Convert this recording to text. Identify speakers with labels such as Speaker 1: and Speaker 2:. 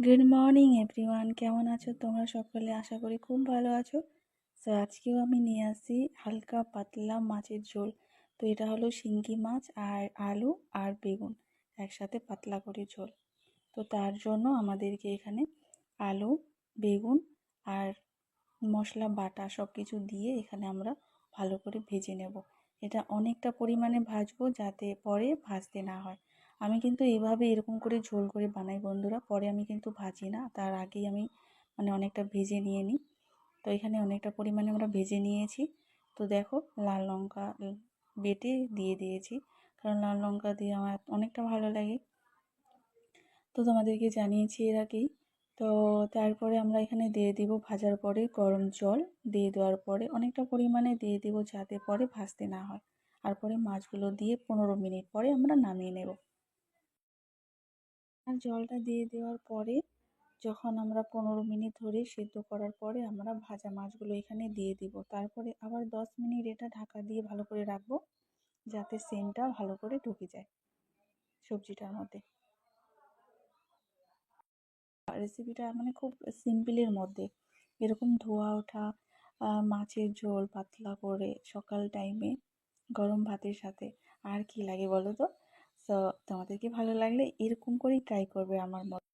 Speaker 1: Good morning everyone, কেমন আছো তোমরা সকলে? আশা করি খুব ভালো আছো। তো আজকেও আমি নিয়ে আসি হালকা পাতলা মাছের ঝোল। তো এটা হলো শিঙ্গি মাছ আর আলু আর বেগুন একসাথে পাতলা করে ঝোল। তো তার জন্য আমাদেরকে এখানে আলু, বেগুন আর মশলা বাটা সব কিছু দিয়ে এখানে আমরা ভালো করে ভেজে নেব। এটা অনেকটা পরিমাণে ভাজবো যাতে পরে ভাজতে না হয়। আমি কিন্তু এইভাবে এরকম করে ঝোল করে বানাই বন্ধুরা, পরে আমি কিন্তু ভাজি না, তার আগেই আমি অনেকটা ভেজে নিয়ে নিই। তো এখানে অনেকটা পরিমাণে আমরা ভেজে নিয়েছি। তো দেখো, লাল লঙ্কা বেটে দিয়ে দিয়েছি, কারণ লাল লঙ্কা দিয়ে আমার অনেকটা ভালো লাগে। তো তোমাদেরকে জানিয়েছি এর আগেই। তো তারপরে আমরা এখানে দিয়ে দিব ভাজার পরে গরম জল। দিয়ে দেওয়ার পরে অনেকটা পরিমাণে দিয়ে দেব যাতে পরে ভাজতে না হয়। আর পরে মাছগুলো দিয়ে 15 মিনিট পরে আমরা নামিয়ে নেব। আর জলটা দিয়ে দেওয়ার পরে যখন আমরা 15 মিনিট ধরে সেদ্ধ করার পরে আমরা ভাজা মাছগুলো এখানে দিয়ে দিব। তারপরে আবার 10 মিনিট এটা ঢাকা দিয়ে ভালো করে রাখবো, যাতে সেন্টটা ভালো করে ঢুকে যায় সবজিটার মধ্যে। রেসিপিটা খুব সিম্পলের মধ্যে, এরকম ধোয়া ওঠা মাছের ঝোল পাতলা করে সকাল টাইমে গরম ভাতের সাথে আর কি লাগে বলো তো? তো তোমাদেরকে ভালো লাগলে এরকম করেই ট্রাই করবে আমার মতো।